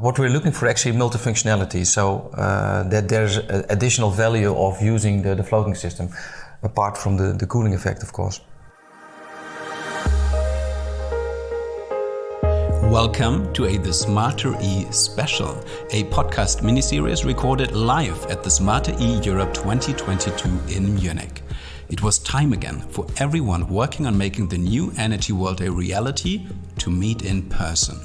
what we're looking for actually multifunctionality, so that there's additional value of using the floating system, apart from the cooling effect, of course. Welcome to The Smarter E Special, a podcast miniseries recorded live at the Smarter E Europe 2022 in Munich. It was time again for everyone working on making the new energy world a reality to meet in person.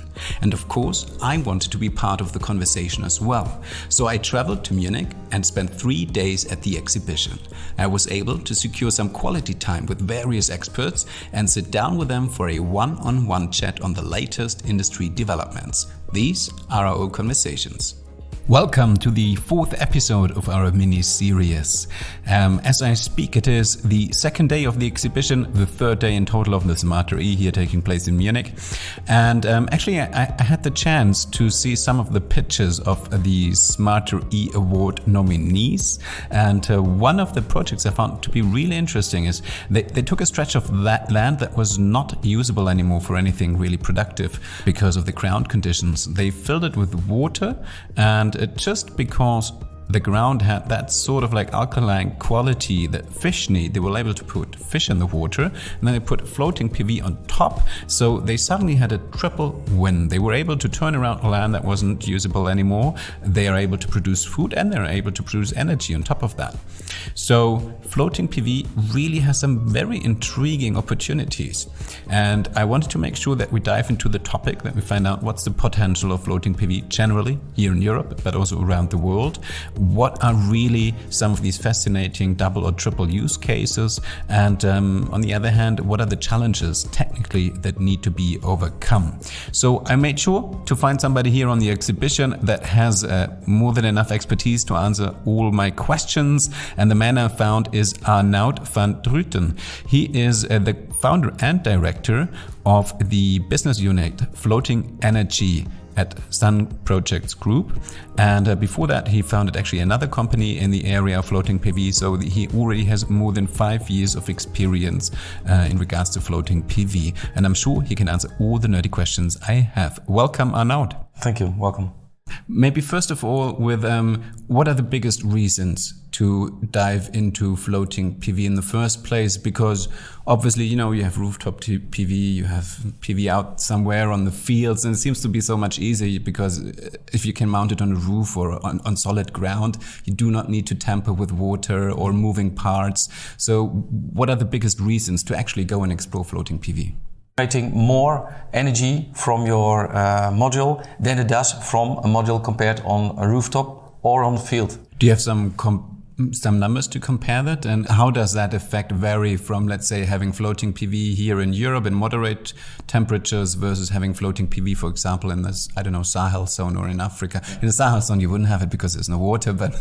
And of course, I wanted to be part of the conversation as well. So I traveled to Munich and spent 3 days at the exhibition. I was able to secure some quality time with various experts and sit down with them for a one-on-one chat on the latest industry developments. These are our conversations. Welcome to the 4th episode of our mini-series. As I speak, it is the second day of the exhibition, the third day in total of the Smarter E here taking place in Munich. And actually, I had the chance to see some of the pictures of the Smarter E Award nominees. And one of the projects I found to be really interesting is they took a stretch of that land that was not usable anymore for anything really productive because of the ground conditions. They filled it with water, and just because the ground had that sort of like alkaline quality that fish need, they were able to put fish in the water, and then they put floating PV on top. So they suddenly had a triple win. They were able to turn around land that wasn't usable anymore. They are able to produce food, and they're able to produce energy on top of that. So floating PV really has some very intriguing opportunities. And I wanted to make sure that we dive into the topic, that we find out what's the potential of floating PV generally here in Europe, but also around the world. What are really some of these fascinating double or triple use cases? And on the other hand, what are the challenges technically that need to be overcome? So I made sure to find somebody here on the exhibition that has more than enough expertise to answer all my questions. And the man I found is Arnoud van Druten. He is the founder and director of the business unit Floating Energy at Sun Projects Group, and before that he founded actually another company in the area of floating PV, so he already has more than 5 years of experience in regards to floating PV, and I'm sure he can answer all the nerdy questions I have. Welcome, Arnoud. Thank you, welcome. Maybe first of all, with what are the biggest reasons to dive into floating PV in the first place? Because obviously, you know, you have rooftop PV, you have PV out somewhere on the fields, and it seems to be so much easier because if you can mount it on a roof or on solid ground, you do not need to tamper with water or moving parts. So what are the biggest reasons to actually go and explore floating PV? Generating more energy from your module than it does from a module compared on a rooftop or on the field. Do you have some numbers to compare that, and how does that effect vary from, let's say, having floating PV here in Europe in moderate temperatures versus having floating PV, for example, in this, I don't know, Sahel zone or in Africa? In the Sahel zone you wouldn't have it because there's no water, but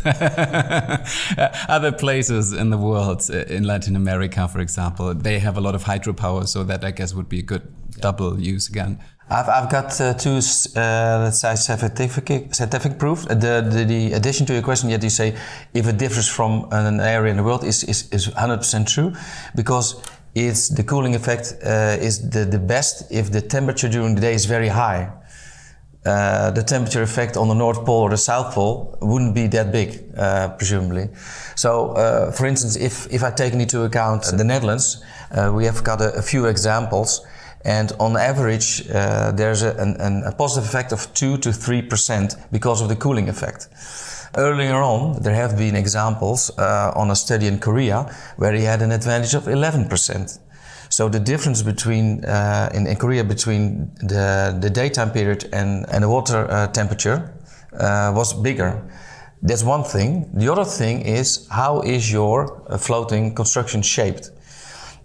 other places in the world, in Latin America, for example, they have a lot of hydropower, so that I guess would be a good double use again. I've got two, let's say, scientific proof. The addition to your question, yet you say if it differs from an area in the world is 100% true, because it's the cooling effect is the best if the temperature during the day is very high. The temperature effect on the North Pole or the South Pole wouldn't be that big, presumably. So, for instance, if I take into account the Netherlands, we have got a few examples. And on average, there's a positive effect of 2 to 3% because of the cooling effect. Earlier on, there have been examples on a study in Korea where he had an advantage of 11%. So the difference between in Korea between the daytime period and the water temperature was bigger. That's one thing. The other thing is, how is your floating construction shaped?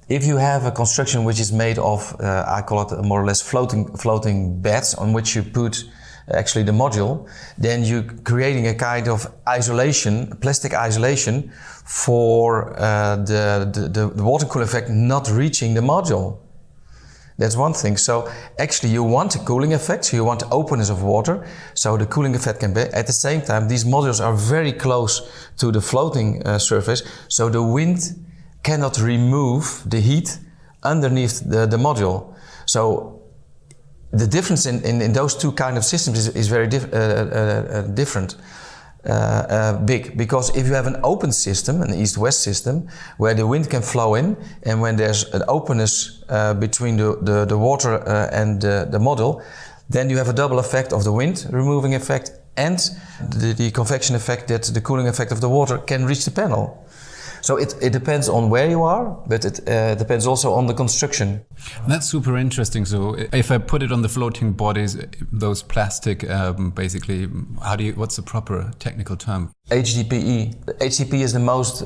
If you have a construction which is made of, I call it more or less floating beds on which you put actually the module, then you're creating a kind of isolation, plastic isolation for the water cooling effect not reaching the module. That's one thing. So actually you want a cooling effect, so you want the openness of water, so the cooling effect can be. At the same time, these modules are very close to the floating surface, so the wind cannot remove the heat underneath the module. So the difference in those two kind of systems is very different. Big, because if you have an open system, an east-west system, where the wind can flow in, and when there's an openness between the water and the model, then you have a double effect of the wind removing effect and the convection effect, that the cooling effect of the water can reach the panel. So it depends on where you are, but it depends also on the construction. That's super interesting. So if I put it on the floating bodies, those plastic, basically, what's the proper technical term? HDPE. HDPE is the most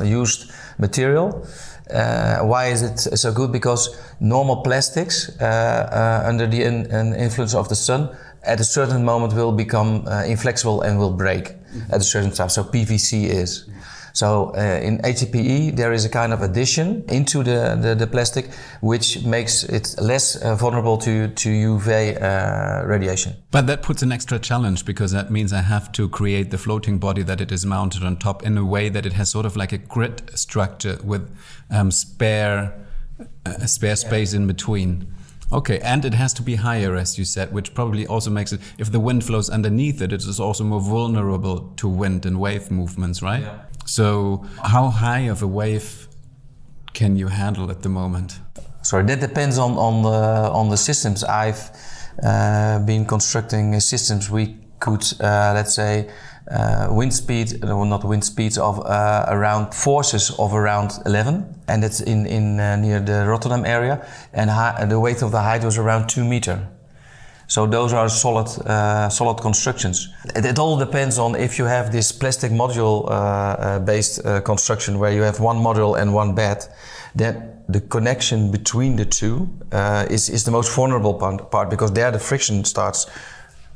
used material. Why is it so good? Because normal plastics, under the influence of the sun, at a certain moment will become inflexible and will break at a certain time. So PVC is. So in HDPE there is a kind of addition into the plastic which makes it less vulnerable to UV radiation. But that puts an extra challenge, because that means I have to create the floating body that it is mounted on top in a way that it has sort of like a grid structure with spare space in between. Okay, and it has to be higher, as you said, which probably also makes it, if the wind flows underneath it, it is also more vulnerable to wind and wave movements, right? Yeah. So how high of a wave can you handle at the moment? Sorry, that depends on the systems. I've been constructing systems. We could, let's say, wind speed, not wind speeds of around forces of around 11, and it's in near the Rotterdam area, and the weight of the height was around 2 meters. So those are solid constructions. It all depends on if you have this plastic module based construction where you have one module and one bed, then the connection between the two is the most vulnerable part, because there the friction starts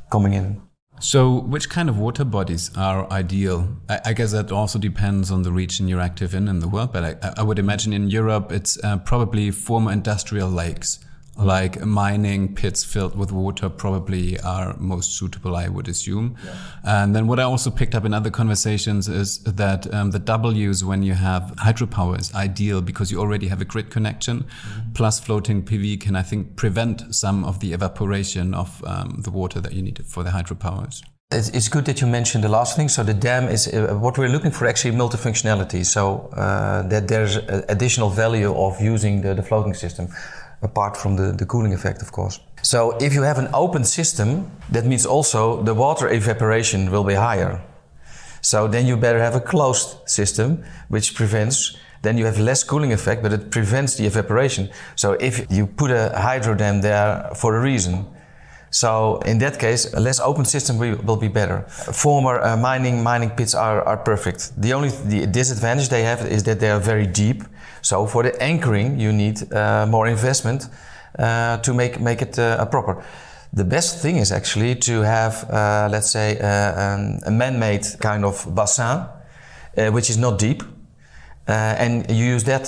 coming in. So which kind of water bodies are ideal? I guess that also depends on the region you're active in the world, but I would imagine in Europe it's probably former industrial lakes, like mining pits filled with water probably are most suitable, I would assume. Yeah. And then what I also picked up in other conversations is that the W's, when you have hydropower, is ideal because you already have a grid connection, plus floating PV can, I think, prevent some of the evaporation of the water that you need for the hydropowers. It's good that you mentioned the last thing. So the dam is what we're looking for, actually multifunctionality. So that there's additional value of using the floating system, apart from the cooling effect, of course. So if you have an open system, that means also the water evaporation will be higher. So then you better have a closed system, which prevents, then you have less cooling effect, but it prevents the evaporation. So if you put a hydro dam there for a reason, so in that case, a less open system will be better. Former mining pits are perfect. The disadvantage they have is that they are very deep. So for the anchoring, you need more investment to make it proper. The best thing is actually to have, let's say, a man-made kind of bassin, which is not deep, and you use that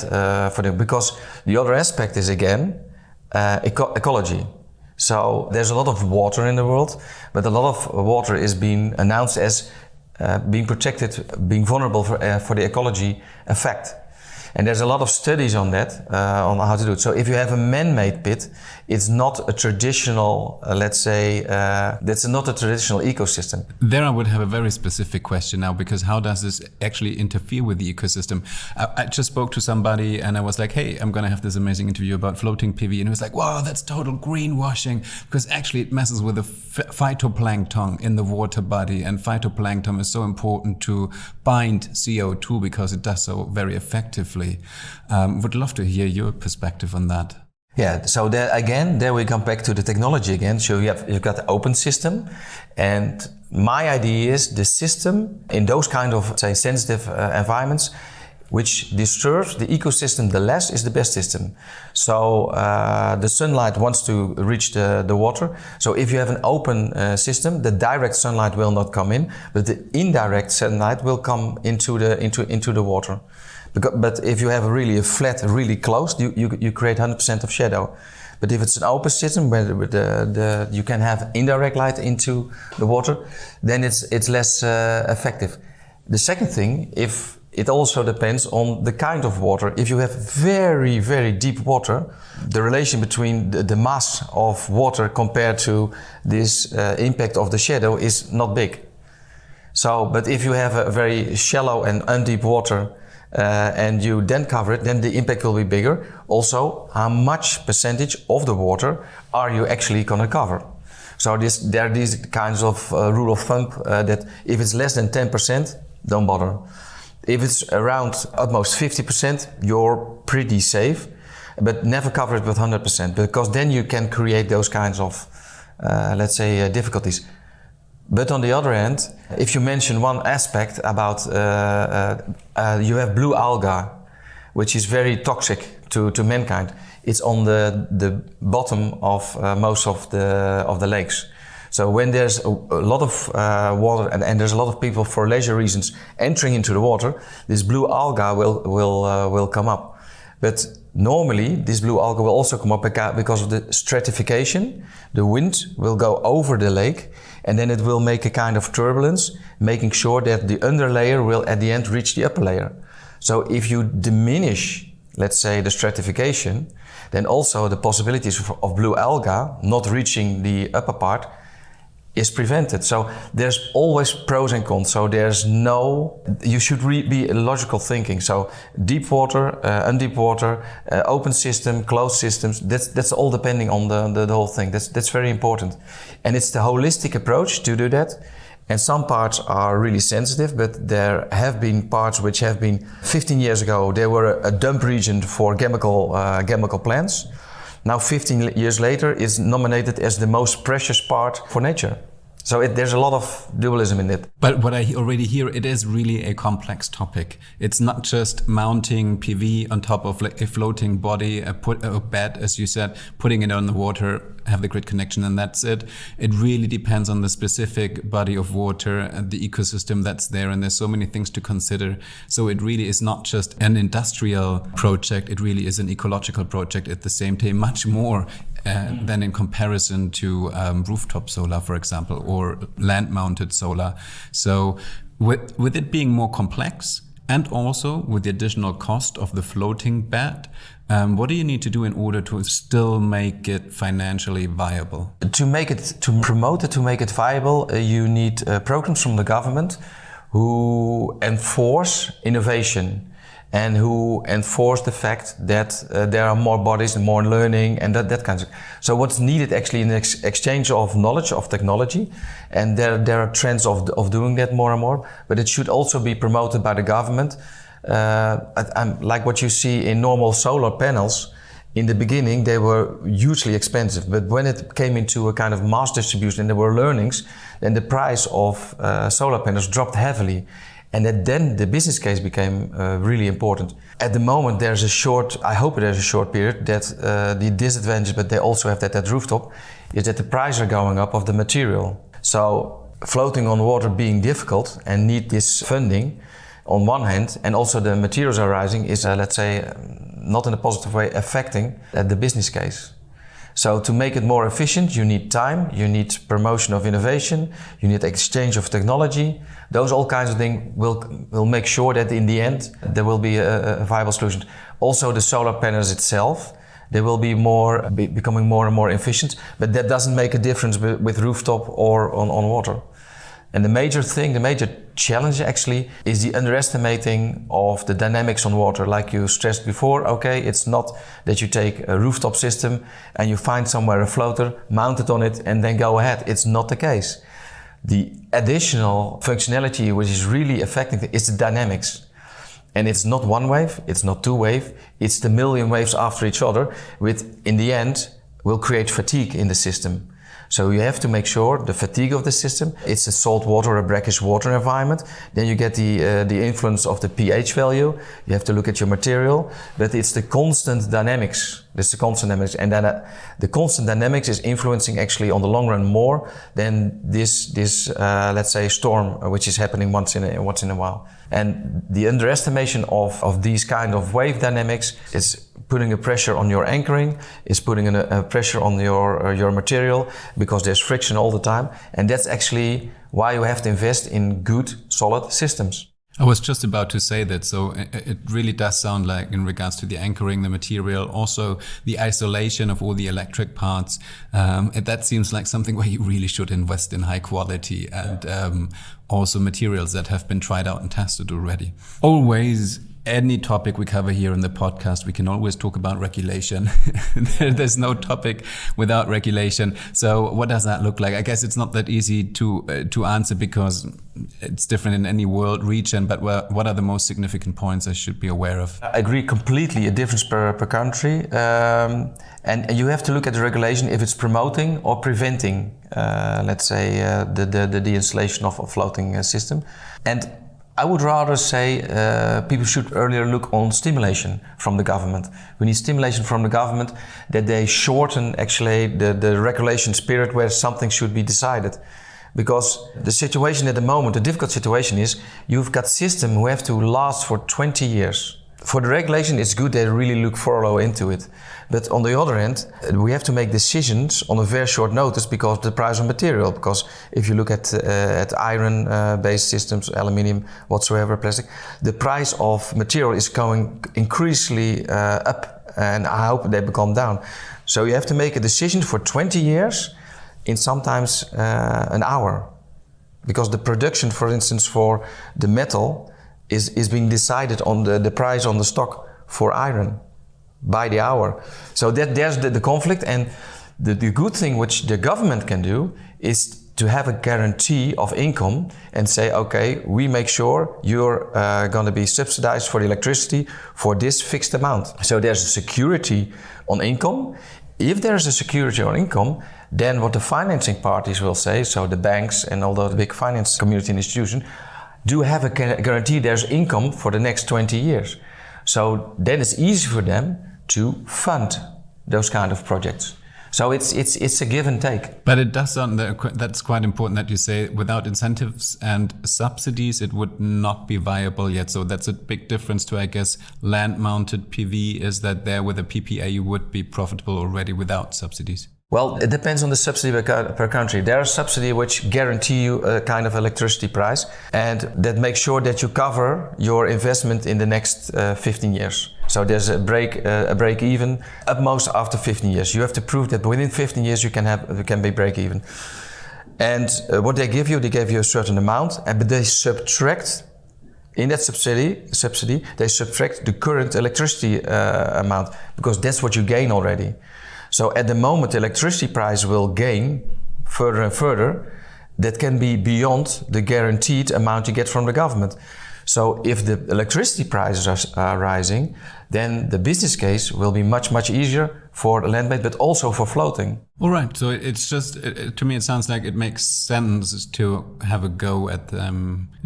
for them. Because the other aspect is again ecology. So there's a lot of water in the world, but a lot of water is being announced as being protected, being vulnerable for the ecology effect. And there's a lot of studies on that, on how to do it. So if you have a man-made pit, it's not a traditional, let's say, that's not a traditional ecosystem. There I would have a very specific question now, because how does this actually interfere with the ecosystem? I just spoke to somebody and I was like, hey, I'm going to have this amazing interview about floating PV. And he was like, wow, that's total greenwashing, because actually it messes with the phytoplankton in the water body. And phytoplankton is so important to bind CO2 because it does so very effectively. Would love to hear your perspective on that. Yeah, so there we come back to the technology again. So you've got the open system, and my idea is the system in those kind of, say, sensitive environments, which disturbs the ecosystem the less, is the best system. So the sunlight wants to reach the water. So if you have an open system, the direct sunlight will not come in, but the indirect sunlight will come into the water. But if you have really a flat, really closed, you create 100% of shadow. But if it's an open system where you can have indirect light into the water, then it's less effective. The second thing, if It also depends on the kind of water. If you have very, very deep water, the relation between the mass of water compared to this impact of the shadow is not big. So, but if you have a very shallow and undeep water and you then cover it, then the impact will be bigger. Also, how much percentage of the water are you actually going to cover? So there are these kinds of rule of thumb that if it's less than 10%, don't bother. If it's around at most 50%, you're pretty safe, but never cover it with 100%, because then you can create those kinds of, difficulties. But on the other hand, if you mention one aspect about you have blue algae, which is very toxic to mankind. It's on the bottom of most of the lakes. So when there's a lot of water and there's a lot of people for leisure reasons entering into the water, this blue algae will come up. But normally this blue algae will also come up because of the stratification. The wind will go over the lake and then it will make a kind of turbulence, making sure that the underlayer will at the end reach the upper layer. So if you diminish, let's say, the stratification, then also the possibilities of blue algae not reaching the upper part is prevented. So there's always pros and cons. So you should be logical thinking. So deep water, undeep water, open system, closed systems, that's all depending on the whole thing. That's very important. And it's the holistic approach to do that. And some parts are really sensitive, but there have been parts which have been 15 years ago, they were a dump region for chemical plants. Now 15 years later, it's nominated as the most precious part for nature. So there's a lot of dualism in it. But what I already hear, it is really a complex topic. It's not just mounting PV on top of like a floating body, a bed, as you said, putting it on the water, have the grid connection, and that's it. It really depends on the specific body of water and the ecosystem that's there. And there's so many things to consider. So it really is not just an industrial project. It really is an ecological project at the same time, much more than in comparison to rooftop solar, for example, or land-mounted solar. So with it being more complex and also with the additional cost of the floating bed, what do you need to do in order to still make it financially viable? To promote it, to make it viable, you need programs from the government who enforce innovation and who enforce the fact that there are more bodies and more learning and that kind of. So what's needed actually in the exchange of knowledge, of technology, and there are trends of doing that more and more, but it should also be promoted by the government. Like what you see in normal solar panels, in the beginning they were hugely expensive, but when it came into a kind of mass distribution and there were learnings, then the price of solar panels dropped heavily. And then the business case became really important. At the moment, I hope there's a short period that the disadvantage, but they also have that at rooftop, is that the prices are going up of the material. So floating on water being difficult and need this funding on one hand, and also the materials are rising is, not in a positive way affecting the business case. So to make it more efficient, you need time, you need promotion of innovation, you need exchange of technology. Those all kinds of things will make sure that in the end there will be a viable solution. Also the solar panels itself, they will be becoming more and more efficient, but that doesn't make a difference with rooftop or on water. And the major challenge actually is the underestimating of the dynamics on water. Like you stressed before, okay, it's not that you take a rooftop system and you find somewhere a floater, mount it on it and then go ahead. It's not the case. The additional functionality which is really affecting is the dynamics. And it's not one wave, it's not two wave, it's the million waves after each other, which in the end will create fatigue in the system. So you have to make sure the fatigue of the system, it's a salt water or a brackish water environment. Then you get the influence of the pH value. You have to look at your material, but it's the constant dynamics. It's the constant dynamics, and then the constant dynamics is influencing actually on the long run more than this storm, which is happening once in a while. And the underestimation of these kind of wave dynamics is putting a pressure on your anchoring, is putting a pressure on your material, because there's friction all the time. And that's actually why you have to invest in good, solid systems. I was just about to say that. So it really does sound like, in regards to the anchoring, the material, also the isolation of all the electric parts, that seems like something where you really should invest in high quality and also materials that have been tried out and tested already. Always, any topic we cover here in the podcast, we can always talk about regulation. There's no topic without regulation. So what does that look like? I guess it's not that easy to answer because it's different in any world region, but what are the most significant points I should be aware of? I agree completely, a difference per country. And you have to look at the regulation if it's promoting or preventing, let's say, the installation of a floating system. And I would rather say people should earlier look on stimulation from the government. We need stimulation from the government that they shorten actually the regulation period where something should be decided. Because the situation at the moment, the difficult situation is you've got systems who have to last for 20 years. For the regulation, it's good they really look thorough into it. But on the other hand, we have to make decisions on a very short notice because of the price of material. Because if you look at iron-based systems, aluminium, whatsoever, plastic, the price of material is going increasingly up, and I hope they become down. So you have to make a decision for 20 years in sometimes an hour. Because the production, for instance, for the metal is being decided on the price on the stock for iron by the hour. So there's the conflict, and the good thing which the government can do is to have a guarantee of income and say, okay, we make sure you're going to be subsidized for the electricity for this fixed amount. So there's a security on income. If there's a security on income, then what the financing parties will say, so the banks and all the big finance community institutions, do have a guarantee there's income for the next 20 years. So then it's easy for them to fund those kind of projects. So it's a give and take. But it does sound that's quite important that you say without incentives and subsidies it would not be viable yet. So that's a big difference to, I guess, land-mounted PV, is that there with a PPA you would be profitable already without subsidies. Well, it depends on the subsidy per country. There are subsidies which guarantee you a kind of electricity price and that make sure that you cover your investment in the next 15 years. So there's a break even at most after 15 years. You have to prove that within 15 years you can be break even. And what they give you a certain amount, but they subtract in that subsidy they subtract the current electricity amount, because that's what you gain already. So at the moment, the electricity price will gain further and further. That can be beyond the guaranteed amount you get from the government. So if the electricity prices are rising, then the business case will be much, much easier for land-based, but also for floating. All right. So it's just, to me, it sounds like it makes sense to have a go at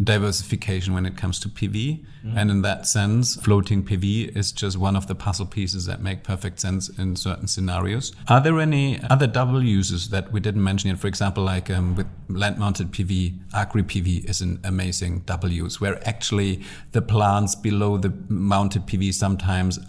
diversification when it comes to PV. Mm-hmm. And in that sense, floating PV is just one of the puzzle pieces that make perfect sense in certain scenarios. Are there any other double uses that we didn't mention yet? For example, like with land-mounted PV, agri-PV is an amazing double use, where actually the plants below the mounted PV sometimes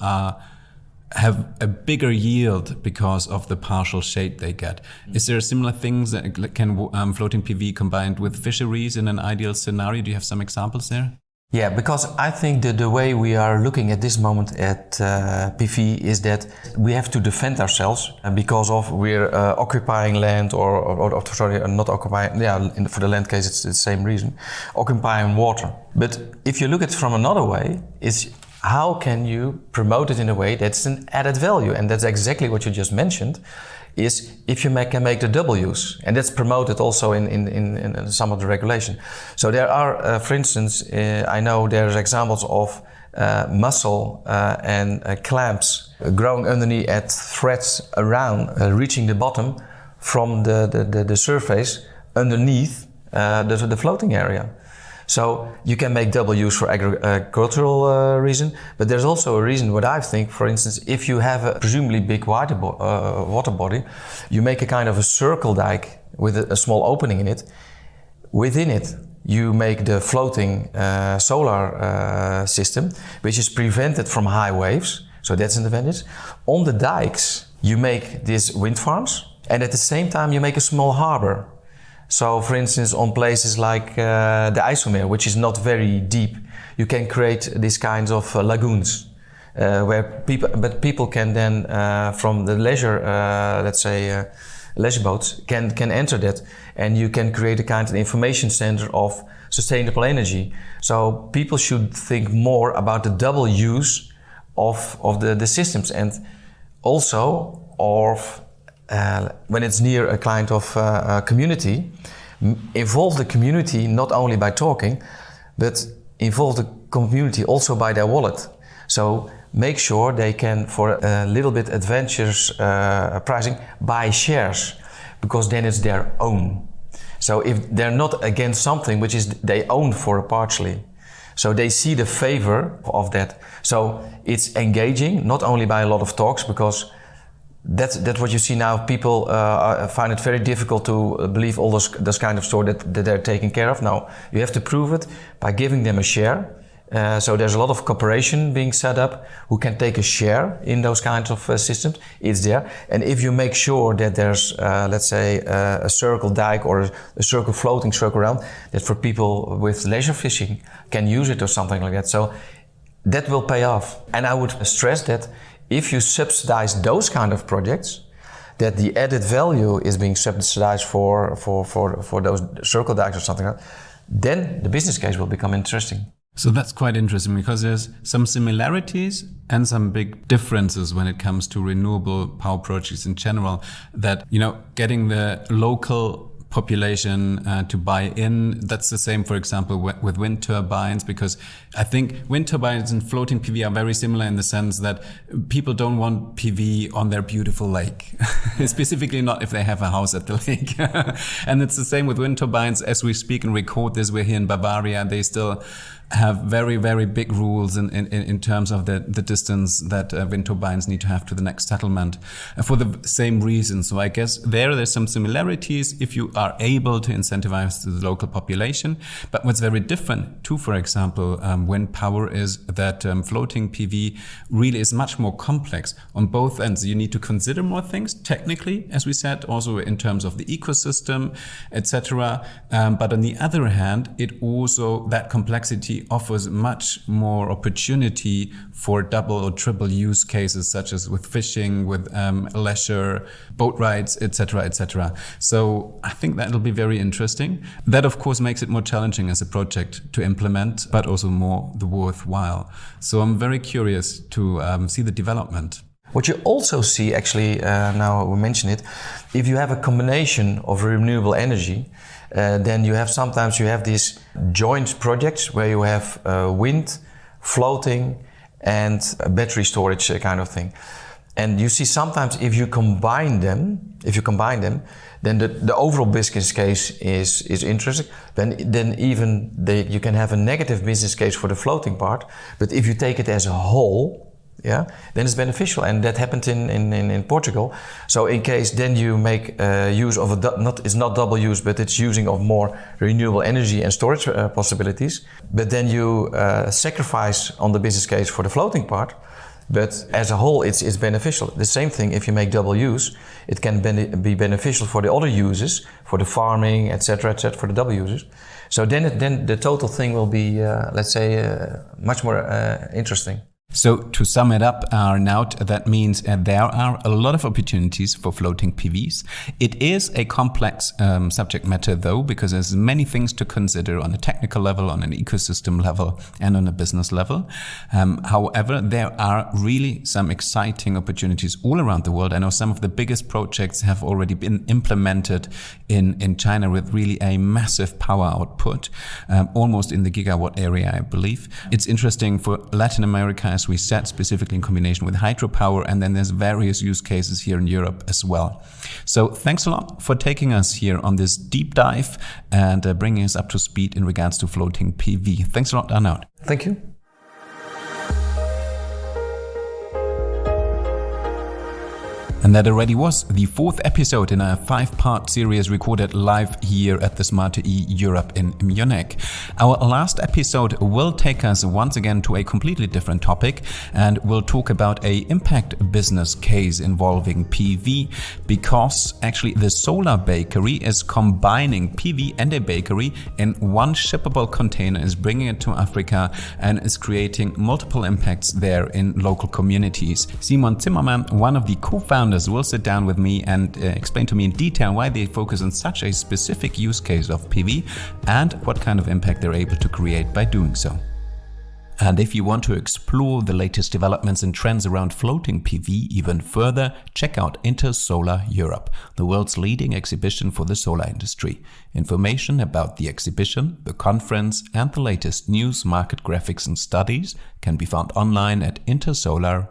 have a bigger yield because of the partial shade they get. Is there similar things that can floating PV combined with fisheries in an ideal scenario? Do you have some examples there? Yeah, because I think that the way we are looking at this moment at PV is that we have to defend ourselves because of we're occupying land or sorry, not occupying, yeah, for the land case it's the same reason, occupying water. But if you look at it from another way, it's how can you promote it in a way that's an added value? And that's exactly what you just mentioned, is if you can make the double use. And that's promoted also in some of the regulation. So there are, for instance, I know there's examples of mussel and clamps growing underneath at threads around, reaching the bottom from the surface underneath the floating area. So you can make double use for agricultural reason, but there's also a reason what I think, for instance, if you have a presumably big water body, you make a kind of a circle dike with a small opening in it. Within it, you make the floating solar system, which is prevented from high waves, so that's an advantage. On the dikes, you make these wind farms, and at the same time you make a small harbor. So, for instance, on places like the IJsselmeer, which is not very deep, you can create these kinds of lagoons where people can then, from the leisure, leisure boats, can enter that, and you can create a kind of information center of sustainable energy. So people should think more about the double use of the systems, and also of when it's near a kind of community, involve the community not only by talking, but involve the community also by their wallet. So make sure they can, for a little bit adventurous pricing, buy shares, because then it's their own. So if they're not against something which is they own for partially, so they see the favor of that. So it's engaging, not only by a lot of talks, because that's what you see now. People find it very difficult to believe all those kind of stories that they're taken care of. No, you have to prove it by giving them a share. So there's a lot of cooperation being set up who can take a share in those kinds of systems. It's there. And if you make sure that there's, let's say, a circle dike or a circle floating circle around, that for people with leisure fishing can use it or something like that. So that will pay off. And I would stress that if you subsidize those kind of projects, that the added value is being subsidized for those circle dikes or something like that, then the business case will become interesting. So that's quite interesting, because there's some similarities and some big differences when it comes to renewable power projects in general. That, getting the local population to buy in. That's the same, for example, with wind turbines, because I think wind turbines and floating PV are very similar in the sense that people don't want PV on their beautiful lake, specifically not if they have a house at the lake. And it's the same with wind turbines. As we speak and record this, we're here in Bavaria. They still have very, very big rules in terms of the distance that wind turbines need to have to the next settlement for the same reason. So I guess there's some similarities if you are able to incentivize the local population. But what's very different too, for example, wind power, is that floating PV really is much more complex on both ends. You need to consider more things technically, as we said, also in terms of the ecosystem, etc. But on the other hand, it also, that complexity offers much more opportunity for double or triple use cases, such as with fishing, with leisure, boat rides, etc., etc. So I think that'll be very interesting. That, of course, makes it more challenging as a project to implement, but also more the worthwhile. So I'm very curious to see the development. What you also see, actually, now we mention it, if you have a combination of renewable energy, then you have these joint projects where you have wind, floating, and battery storage kind of thing. And you see sometimes if you combine them, then the overall business case is interesting. Then even you can have a negative business case for the floating part. But if you take it as a whole, then it's beneficial, and that happened in Portugal. So in case then you make use of it's not double use, but it's using of more renewable energy and storage possibilities. But then you sacrifice on the business case for the floating part. But as a whole, it's beneficial. The same thing if you make double use, it can be beneficial for the other uses, for the farming, etc., for the double uses. So then the total thing will be, much more interesting. So to sum it up, Arnoud, that means there are a lot of opportunities for floating PVs. It is a complex subject matter, though, because there's many things to consider on a technical level, on an ecosystem level, and on a business level. However, there are really some exciting opportunities all around the world. I know some of the biggest projects have already been implemented in China with really a massive power output, almost in the gigawatt area, I believe. It's interesting for Latin America, as we said, specifically in combination with hydropower, and then there's various use cases here in Europe as well. So thanks a lot for taking us here on this deep dive and bringing us up to speed in regards to floating PV. Thanks a lot, Arnoud. Thank you. And that already was the 4th episode in a 5-part series recorded live here at the Smarter E Europe in Munich. Our last episode will take us once again to a completely different topic, and we'll talk about a impact business case involving PV, because actually the solar bakery is combining PV and a bakery in one shippable container, is bringing it to Africa and is creating multiple impacts there in local communities. Simon Zimmermann, one of the co-founders, will sit down with me and explain to me in detail why they focus on such a specific use case of PV and what kind of impact they're able to create by doing so. And if you want to explore the latest developments and trends around floating PV even further, check out Intersolar Europe, the world's leading exhibition for the solar industry. Information about the exhibition, the conference, and the latest news, market graphics, and studies can be found online at intersolar.de.